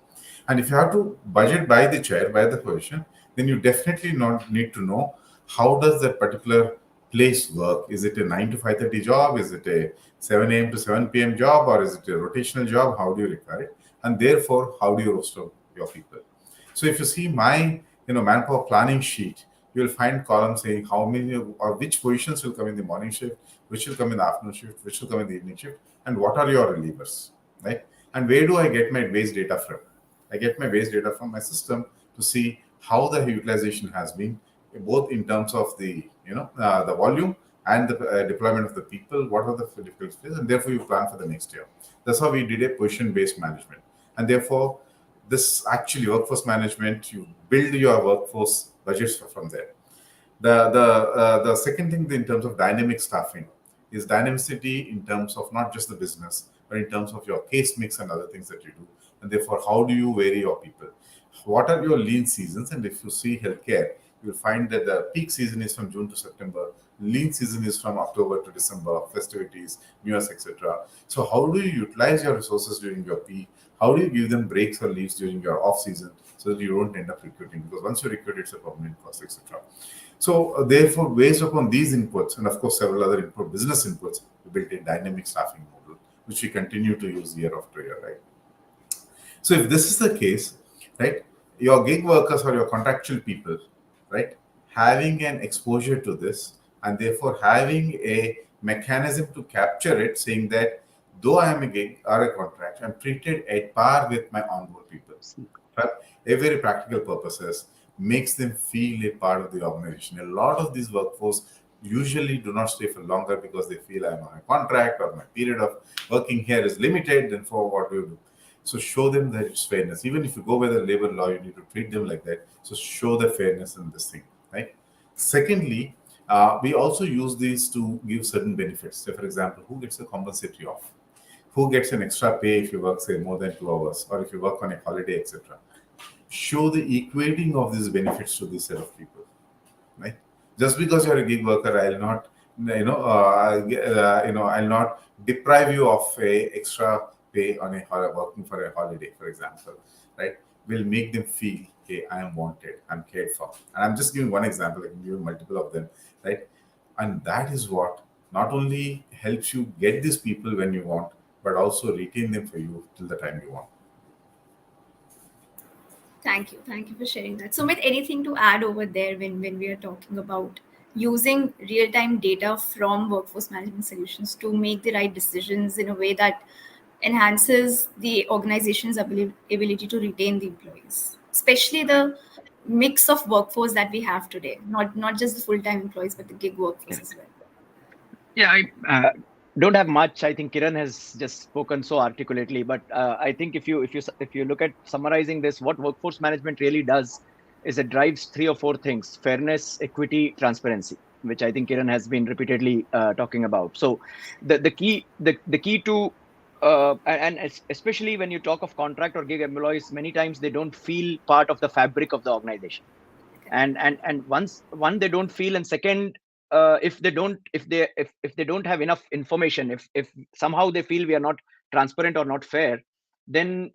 And if you have to budget by the chair, by the position, then you definitely not need to know how does that particular place work. Is it a 9 to 5:30 job? Is it a 7 a.m. to 7 p.m. job? Or is it a rotational job? How do you require it? And therefore, how do you roster your people? So if you see my manpower planning sheet, you will find columns saying how many or which positions will come in the morning shift, which will come in the afternoon shift, which will come in the evening shift, and what are your relievers, right? And where do I get my base data from? I get my base data from my system to see how the utilization has been, both in terms of the the volume and the deployment of the people. What are the difficulties, and therefore you plan for the next year. That's how we did a position-based management, and therefore this actually workforce management. You build your workforce budgets from there. The second thing in terms of dynamic staffing is dynamicity in terms of not just the business, but in terms of your case mix and other things that you do. And therefore, how do you vary your people? What are your lean seasons? And if you see healthcare, you'll find that the peak season is from June to September. Lean season is from October to December, festivities, New Year's, etc. So, how do you utilize your resources during your peak? How do you give them breaks or leaves during your off season so that you don't end up recruiting? Because once you recruit, it's a permanent cost, etc. So, therefore, based upon these inputs and of course several other business inputs, we built a dynamic staffing model, which we continue to use year after year, right? So, if this is the case, right, your gig workers or your contractual people, right, having an exposure to this and therefore having a mechanism to capture it, saying that though I am a gig or a contract, I'm treated at par with my on-board people, right? A very practical purposes makes them feel a part of the organization. A lot of these workforce usually do not stay for longer because they feel I'm on a contract or my period of working here is limited. Then for what do you do? So show them that it's fairness. Even if you go by the labor law, you need to treat them like that. So show the fairness in this thing, right? Secondly, we also use these to give certain benefits. Say, for example, who gets a compensatory off? Who gets an extra pay if you work, say, more than 2 hours, or if you work on a holiday, etc. show the equating of these benefits to this set of people, right? Just because you're a gig worker, I'll not, I'll not deprive you of a extra pay on a working for a holiday, for example, right? Will make them feel, hey, I am wanted, I'm cared for. And I'm just giving one example, I can give you multiple of them, right? And that is what not only helps you get these people when you want, but also retain them for you till the time you want. Thank you. Thank you for sharing that. Sumit, anything to add over there when we are talking about using real time data from workforce management solutions to make the right decisions in a way that enhances the organization's ability to retain the employees, especially the mix of workforce that we have today, not just the full time employees, but the gig workforce as well. Yeah, I don't have much. I think Kiran has just spoken so articulately, but I think if you look at summarizing this, what workforce management really does is it drives three or four things: fairness, equity, transparency, which I think Kiran has been repeatedly talking about. So the key to especially when you talk of contract or gig employees, many times they don't feel part of the fabric of the organization, and once one they don't feel, and second, if they don't have enough information, if somehow they feel we are not transparent or not fair, then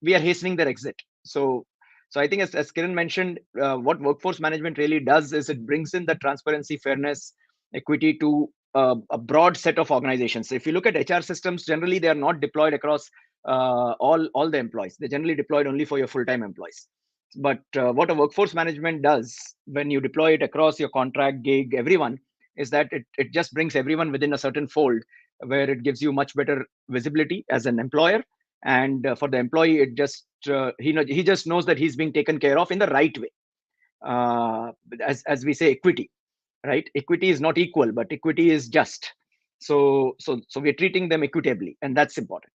we are hastening their exit. So I think, as Kiran mentioned, what workforce management really does is it brings in the transparency, fairness, equity to a broad set of organizations. So if you look at HR systems, generally they are not deployed across all the employees. They're generally deployed only for your full-time employees. But what a workforce management does when you deploy it across your contract, gig, everyone, is that it just brings everyone within a certain fold, where it gives you much better visibility as an employer. And for the employee, it just he just knows that he's being taken care of in the right way. As we say, equity, right? Equity is not equal, but equity is just. So we're treating them equitably, and that's important.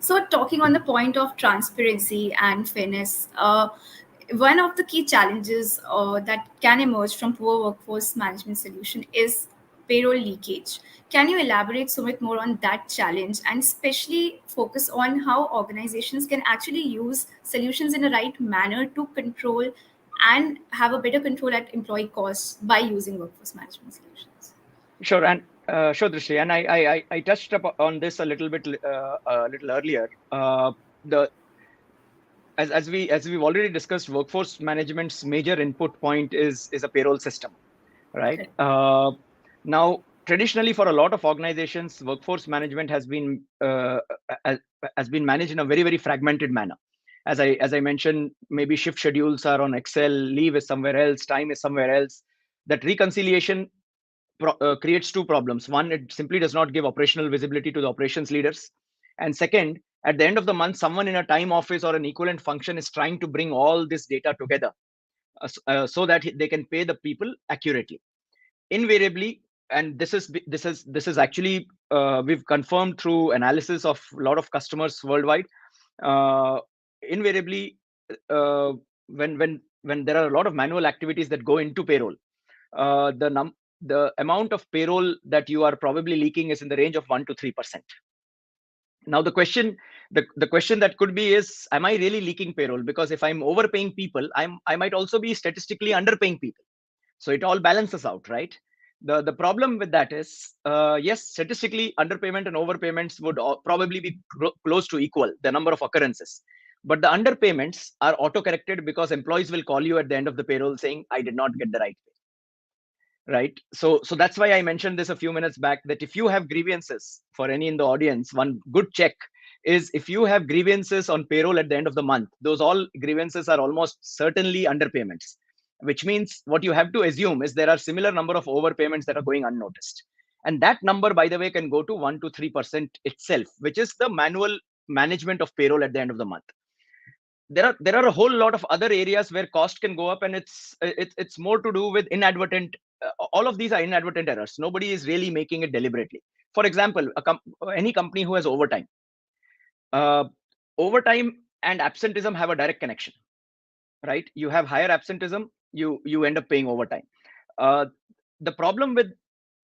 So, talking on the point of transparency and fairness, one of the key challenges that can emerge from poor workforce management solution is payroll leakage. Can you elaborate so much more on that challenge and especially focus on how organizations can actually use solutions in the right manner to control and have a better control at employee costs by using workforce management solutions? Sure, and sure, Drishti, and I touched up on this a little earlier. The as we've already discussed, workforce management's major input point is a payroll system, right? Correct. Now, traditionally, for a lot of organizations, workforce management has, has been managed in a very fragmented manner. As I mentioned, maybe shift schedules are on Excel, leave is somewhere else, time is somewhere else. That reconciliation creates two problems. One, it simply does not give operational visibility to the operations leaders. And second, at the end of the month, someone in a time office or an equivalent function is trying to bring all this data together so that they can pay the people accurately. Invariably, and this is actually we've confirmed through analysis of a lot of customers worldwide. Uh, Invariably, uh, when there are a lot of manual activities that go into payroll, uh, the num the amount of payroll that you are probably leaking is in the range of 1 to 3%. Now the question that could be is, am I really leaking payroll? Because if I'm overpaying people, I might also be statistically underpaying people. So it all balances out, right? The problem with that is, yes, statistically underpayment and overpayments would probably be close to equal, the number of occurrences. But the underpayments are auto corrected because employees will call you at the end of the payroll saying, I did not get the right pay, right? So that's why I mentioned this a few minutes back, that if you have grievances, for any in the audience, one good check is, if you have grievances on payroll at the end of the month, those all grievances are almost certainly underpayments, which means what you have to assume is there are similar number of overpayments that are going unnoticed. And that number, by the way, can go to 1 to 3% itself, which is the manual management of payroll at the end of the month. There are a whole lot of other areas where cost can go up, and it's more to do with inadvertent. All of these are inadvertent errors. Nobody is really making it deliberately. For example, any company who has overtime, uh, overtime and absenteeism have a direct connection, right? You have higher absenteeism, you end up paying overtime. uh, the problem with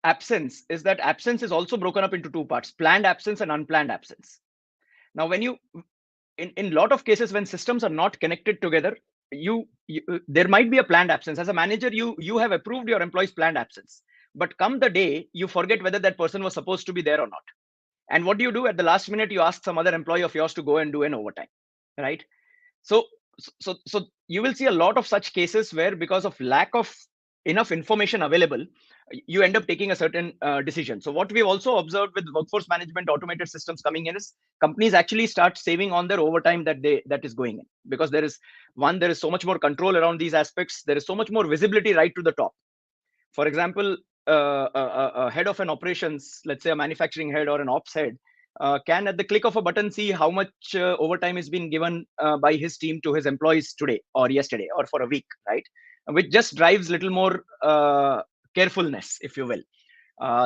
absence is that absence is also broken up into two parts: planned absence and unplanned absence. Now, in lot of cases when systems are not connected together, you there might be a planned absence. As a manager, you have approved your employee's planned absence, but come the day, you forget whether that person was supposed to be there or not. And what do you do at the last minute? You ask some other employee of yours to go and do an overtime, right? So so so you will see a lot of such cases where, because of lack of enough information available, you end up taking a certain decision. So what we've also observed with workforce management automated systems coming in is companies actually start saving on their overtime that is going in, because there is so much more control around these aspects. There is so much more visibility right to the top. For example, a head of an operations, let's say a manufacturing head or an ops head, can at the click of a button see how much overtime is being given by his team to his employees today or yesterday or for a week, right? Which just drives little more carefulness, if you will.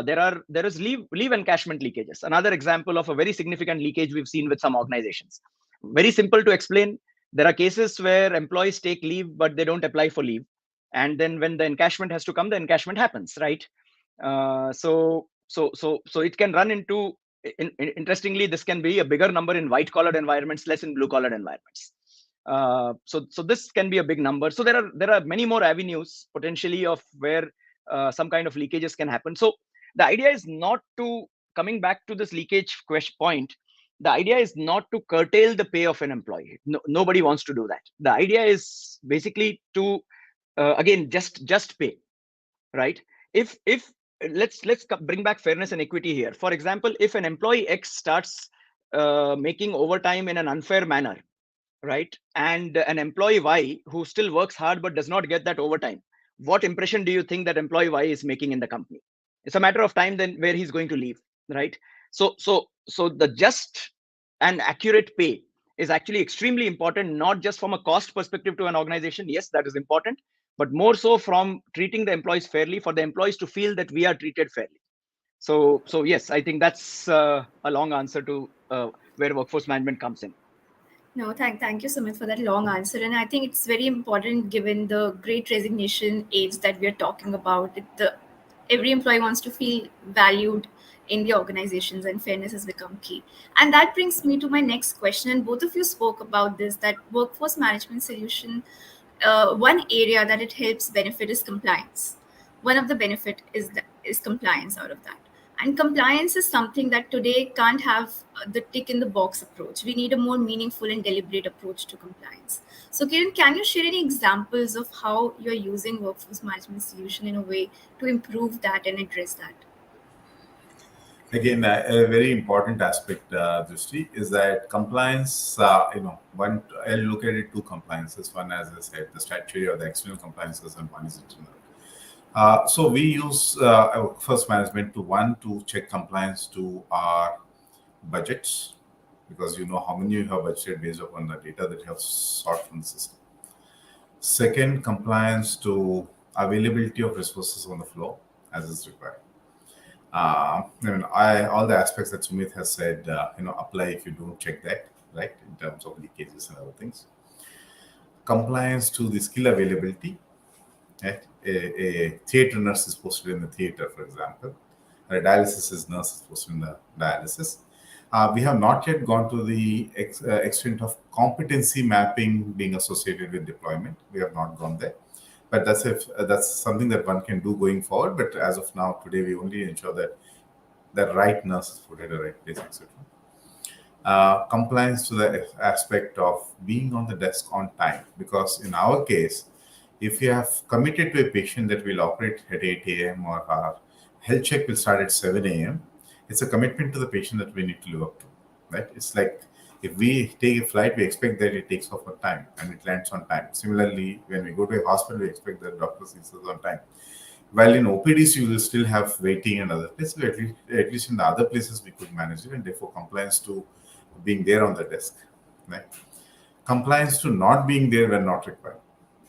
There is leave encashment leakages. Another example of a very significant leakage we've seen with some organizations. Very simple to explain. There are cases where employees take leave, but they don't apply for leave, and then when the encashment has to come, the encashment happens, right? So it can run into. Interestingly, this can be a bigger number in white collared environments, less in blue collared environments. So this can be a big number. So there are many more avenues potentially of where some kind of leakages can happen. So the idea is not to, coming back to this leakage question point, the idea is not to curtail the pay of an employee. No, nobody wants to do that. The idea is basically to again just pay, right? If let's bring back fairness and equity here. For example, if an employee X starts making overtime in an unfair manner, right, and an employee Y who still works hard but does not get that overtime, what impression do you think that employee Y is making in the company? It's a matter of time then where he's going to leave, right? So the just and accurate pay is actually extremely important, not just from a cost perspective to an organization. Yes, that is important, but more so from treating the employees fairly, for the employees to feel that we are treated fairly. So yes, I think that's a long answer to where workforce management comes in. No, thank you, Sumit, for that long answer. And I think it's very important given the great resignation age that we are talking about. Every employee wants to feel valued in the organizations, and fairness has become key. And that brings me to my next question. And both of you spoke about this, that workforce management solution, one area that it helps benefit is compliance. One of the benefit is compliance out of that. And compliance is something that today can't have the tick in the box approach. We need a more meaningful and deliberate approach to compliance. So, Kiran, can you share any examples of how you're using workforce management solution in a way to improve that and address that? Again, a very important aspect, Drishti, is that compliance. One I'll look at it two compliances. One, as I said, the statutory or the external compliances, and one is internal. So we use our first management to check compliance to our budgets, because you know how many you have budgeted based upon the data that you have sought from the system. Second, compliance to availability of resources on the floor as is required. All the aspects that Sumit has said, apply if you don't check that, right, in terms of leakages and other things. Compliance to the skill availability. Right? A theater nurse is posted in the theater, for example. A dialysis nurse is posted in the dialysis. We have not yet gone to the extent of competency mapping being associated with deployment. We have not gone there, but that's something that one can do going forward. But as of now, today we only ensure that the right nurse is put at the right place, etc. Compliance to the aspect of being on the desk on time, because in our case, if you have committed to a patient that will operate at 8 a.m. or our health check will start at 7 a.m., it's a commitment to the patient that we need to live up to, right? It's like if we take a flight, we expect that it takes off on time and it lands on time. Similarly, when we go to a hospital, we expect that doctor sees us on time. While in OPDs, you will still have waiting and other places, at least in the other places, we could manage it, and therefore compliance to being there on the desk, right? Compliance to not being there when not required,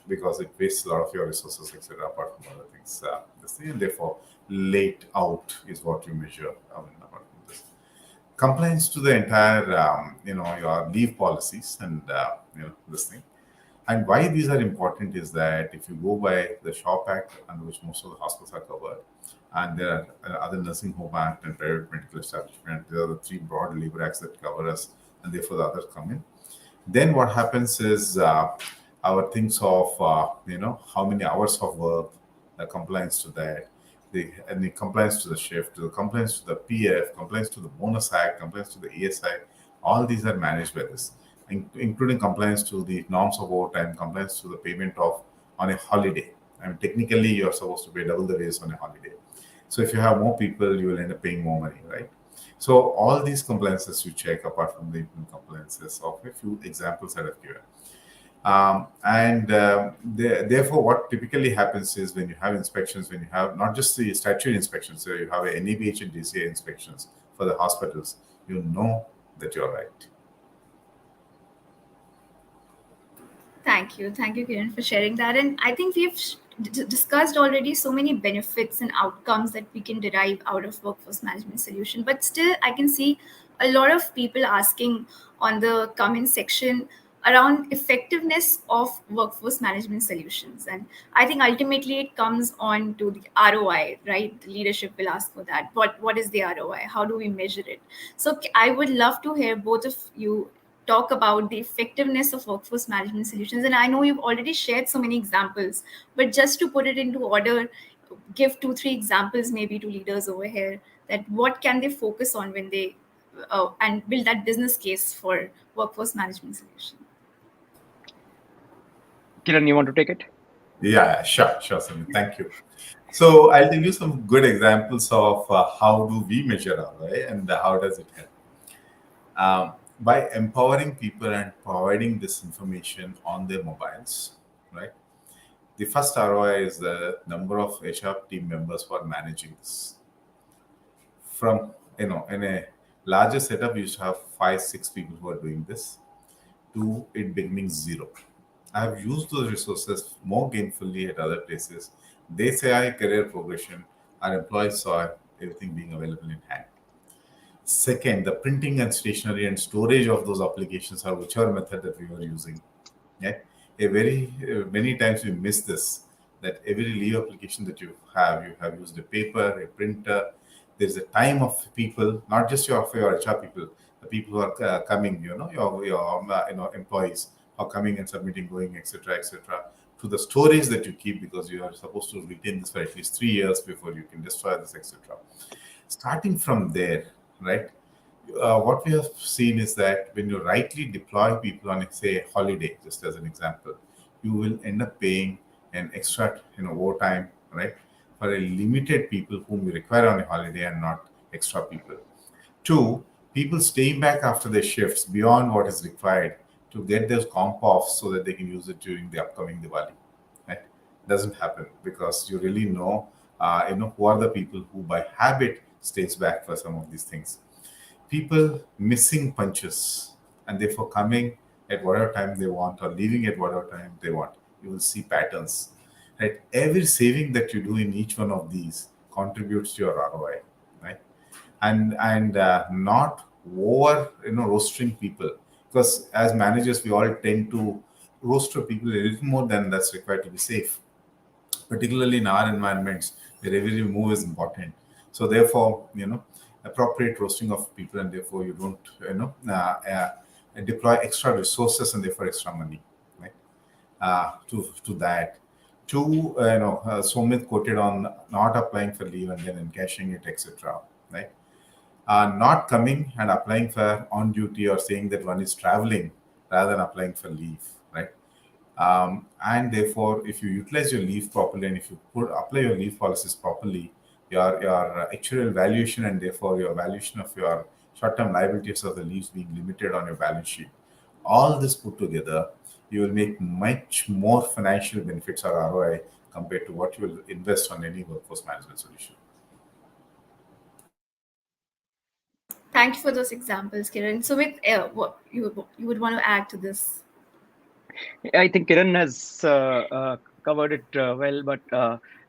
because it wastes a lot of your resources, etc., apart from other things. This thing, and therefore, late out is what you measure. Apart from this, compliance to the entire, your leave policies and this thing. And why these are important is that if you go by the SHOP Act, under which most of the hospitals are covered, and there are other Nursing Home Act and Private Medical Establishment, there are the three broad labor acts that cover us and therefore the others come in. Then what happens is our things of how many hours of work, the compliance to that, the compliance to the shift, the compliance to the PF, compliance to the bonus act, compliance to the ESI, all these are managed by this, including compliance to the norms of overtime, compliance to the payment of on a holiday. I mean, technically, you're supposed to pay double the raise on a holiday. So if you have more people, you will end up paying more money, right? So all these compliances you check apart from the implement compliances of a few examples that I've given. Therefore, what typically happens is when you have inspections, when you have not just the statutory inspections, so you have a NABH and DCA inspections for the hospitals, you know that you're right. Thank you, Kiran, for sharing that. And I think we've discussed already so many benefits and outcomes that we can derive out of workforce management solution. But still, I can see a lot of people asking on the comment section around effectiveness of workforce management solutions. And I think ultimately it comes on to the ROI, right? The leadership will ask for that. What is the ROI? How do we measure it? So I would love to hear both of you talk about the effectiveness of workforce management solutions. And I know you've already shared so many examples, but just to put it into order, give two, three examples maybe to leaders over here that what can they focus on when they and build that business case for workforce management solution. Kiran, you want to take it? Yeah, sure, Samir. Thank you. So I'll give you some good examples of how do we measure ROI and how does it help. By empowering people and providing this information on their mobiles, right? The first ROI is the number of HR team members who are managing this. From in a larger setup, you used to have 5, 6 people who are doing this. To it becoming zero. I have used those resources more gainfully at other places. They say I career progression. Our employees saw everything being available in hand. Second, the printing and stationery and storage of those applications are whichever method that we were using. Yeah, a very many times we miss this. That every leave application that you have used a paper, a printer. There's a time of people, not just your HR people, the people who are coming, your employees are coming and submitting, going, etc., etc. To the storage that you keep because you are supposed to retain this for at least 3 years before you can destroy this, etc. Starting from there, right? What we have seen is that when you rightly deploy people on, say, a holiday, just as an example, you will end up paying an extra, overtime, right, for a limited people whom you require on a holiday and not extra people. Two, people staying back after their shifts beyond what is required to get those comp off so that they can use it during the upcoming Diwali. Right? Doesn't happen because you really know, who are the people who by habit stays back for some of these things. People missing punches and therefore coming at whatever time they want or leaving at whatever time they want. You will see patterns. Right? Every saving that you do in each one of these contributes to your ROI. Right? And not over roastering people, because as managers we all tend to roaster people a little more than that's required to be safe, particularly in our environments where every move is important. So therefore, appropriate roasting of people, and therefore you don't deploy extra resources and therefore extra money, right? To that. Two, Somit quoted on not applying for leave and then encashing it, etc. Right? Not coming and applying for on duty or saying that one is traveling rather than applying for leave, right? And therefore, if you utilize your leave properly and if you apply your leave policies properly, your actual valuation and therefore your valuation of your short-term liabilities of the leaves being limited on your balance sheet, all this put together, you will make much more financial benefits or ROI compared to what you will invest on any workforce management solution. Thank you for those examples, Kiran. So with what you would want to add to this? I think Kiran has covered it well, but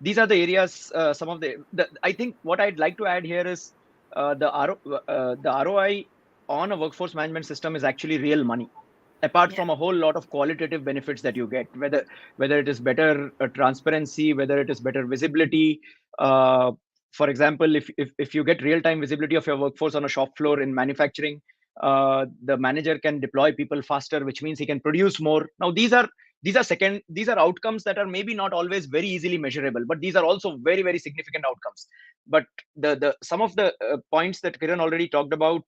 these are the areas. Some of the I think what I'd like to add here is the ROI on a workforce management system is actually real money. Apart Yeah. from a whole lot of qualitative benefits that you get, whether it is better transparency, whether it is better visibility. For example, if you get real time visibility of your workforce on a shop floor in manufacturing, The manager can deploy people faster, which means he can produce more. Now these are outcomes that are maybe not always very easily measurable, but these are also very, very significant outcomes. But the some of the points that Kiran already talked about,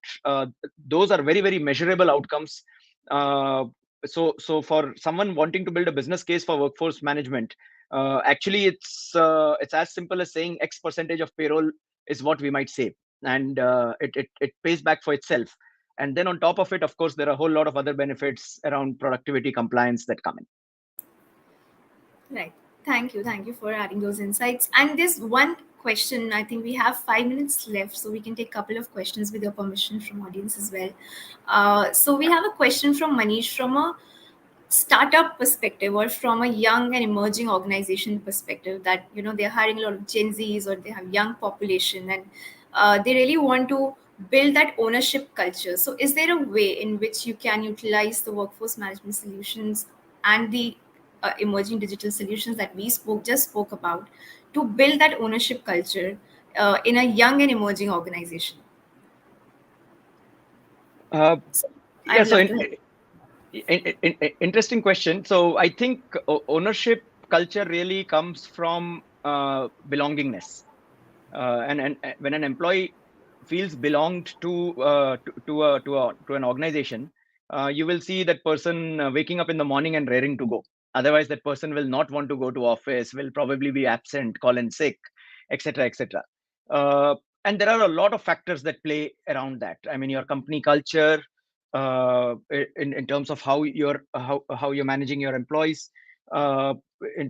those are very, very measurable outcomes. uh, so for someone wanting to build a business case for workforce management, actually it's as simple as saying X percentage of payroll is what we might save, and it pays back for itself. And then on top of it, of course, there are a whole lot of other benefits around productivity, compliance that come in. Right. Thank you. Thank you for adding those insights. And this one question, I think we have 5 minutes left, so we can take a couple of questions with your permission from audience as well. So we have a question from Manish from a startup perspective or from a young and emerging organization perspective, that they're hiring a lot of Gen Zs or they have young population, and they really want to build that ownership culture. So is there a way in which you can utilize the workforce management solutions and the emerging digital solutions that we spoke about to build that ownership culture in a young and emerging organization? Uh, So yeah, I'd so love to help. interesting question. So I think ownership culture really comes from belongingness. And when an employee feels belonged to an organization, you will see that person waking up in the morning and raring to go. Otherwise, that person will not want to go to office, will probably be absent, call in sick, etc., etc. uh, and there are a lot of factors that play around that. I mean, your company culture, in terms of how you're managing your employees, uh, in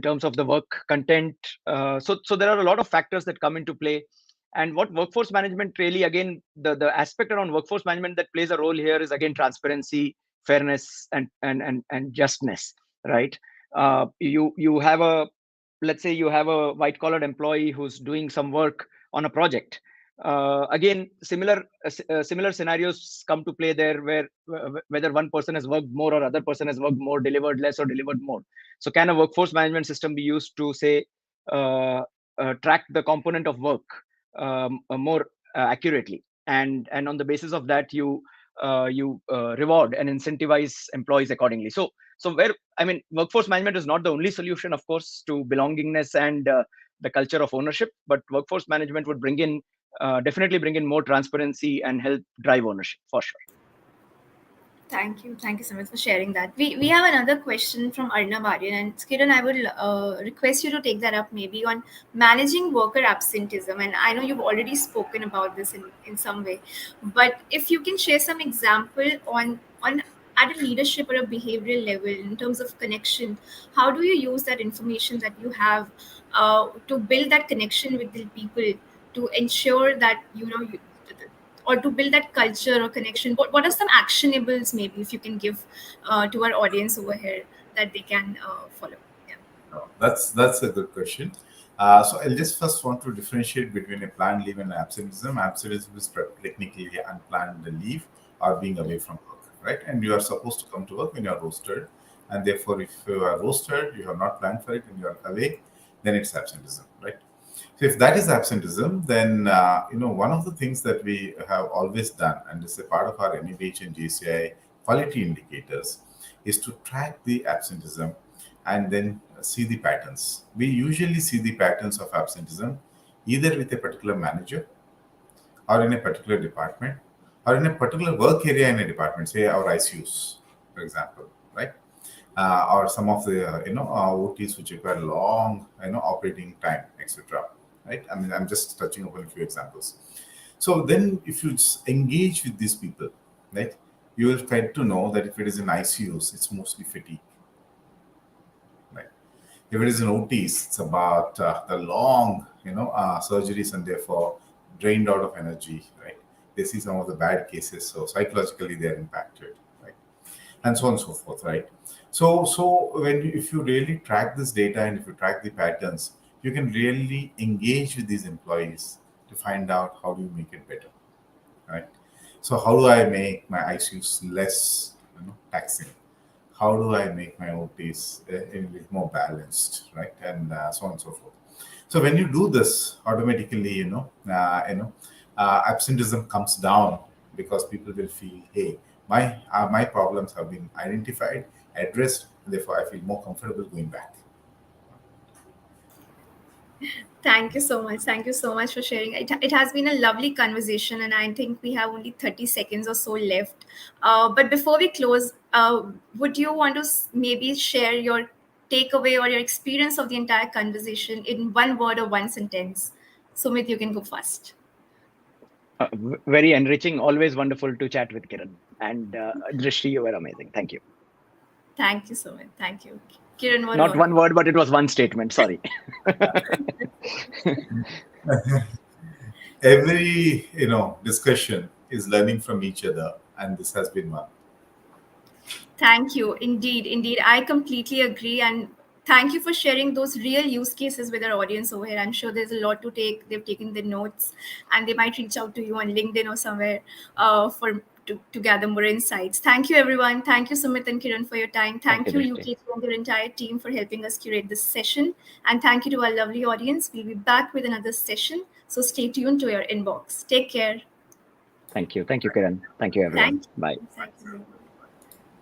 terms of the work content. So there are a lot of factors that come into play. And what workforce management really, again, the aspect around workforce management that plays a role here is again transparency, fairness, and justness, right? You have a, let's say you have a white collared employee who's doing some work on a project. Again, similar scenarios come to play there, where whether one person has worked more or other person has worked more, delivered less or delivered more. So can a workforce management system be used to say, uh, track the component of work more accurately, and on the basis of that you reward and incentivize employees accordingly. So where, I mean, workforce management is not the only solution, of course, to belongingness and the culture of ownership, but workforce management would definitely bring in more transparency and help drive ownership for sure. Thank you. Thank you so much for sharing that. We have another question from Arnav Aryan. And Kiran, I will request you to take that up maybe on managing worker absenteeism. And I know you've already spoken about this in some way. But if you can share some example on at a leadership or a behavioral level in terms of connection, how do you use that information that you have to build that connection with the people to ensure that or to build that culture or connection? What are some actionables maybe if you can give to our audience over here that they can follow? Yeah. That's a good question. So I'll just first want to differentiate between a planned leave and absenteeism. Absenteeism is technically unplanned leave or being away from work, right? And you are supposed to come to work when you are rostered, and therefore, if you are rostered, you have not planned for it, and you are away, then it's absenteeism, right? So if that is absenteeism, then one of the things that we have always done, and this is a part of our NABH and JCI quality indicators, is to track the absenteeism and then see the patterns. We usually see the patterns of absenteeism either with a particular manager or in a particular department or in a particular work area in a department, say our ICUs, for example, right? Or some of the OTs which require long operating time, etc. Right? I mean, I'm just touching upon a few examples. So then, if you engage with these people, right, you will try to know that if it is in ICUs, it's mostly fatigue. Right? If it is in OTs, it's about the long, surgeries and therefore drained out of energy. Right? They see some of the bad cases, so psychologically they are impacted. Right? And so on and so forth, right? So if you really track this data and if you track the patterns, you can really engage with these employees to find out how do you make it better, right? So how do I make my ICUs less, taxing? How do I make my OTs a little more balanced, right? And so on and so forth. So when you do this, automatically, absenteeism comes down because people will feel, hey, my problems have been identified, addressed, therefore I feel more comfortable going back. Thank you so much. Thank you so much for sharing. It has been a lovely conversation, and I think we have only 30 seconds or so left. But before we close, would you want to maybe share your takeaway or your experience of the entire conversation in one word or one sentence? Sumit, you can go first. Very enriching. Always wonderful to chat with Kiran. And Drishti, you were amazing. Thank you. Thank you so much. Thank you. Kiran, what Not about one you? word, but it was one statement. Sorry. Every discussion is learning from each other, and this has been one. Thank you. Indeed, indeed. I completely agree. And thank you for sharing those real use cases with our audience over here. I'm sure there's a lot to take. They've taken the notes and they might reach out to you on LinkedIn or somewhere to gather more insights. Thank you, everyone. Thank you, Sumit and Kiran, for your time. Thank you, Thank you, Drishti. UKT and your entire team for helping us curate this session. And thank you to our lovely audience. We'll be back with another session. So stay tuned to your inbox. Take care. Thank you. Thank you, Kiran. Thank you, everyone. Thank Bye. you. Thank you.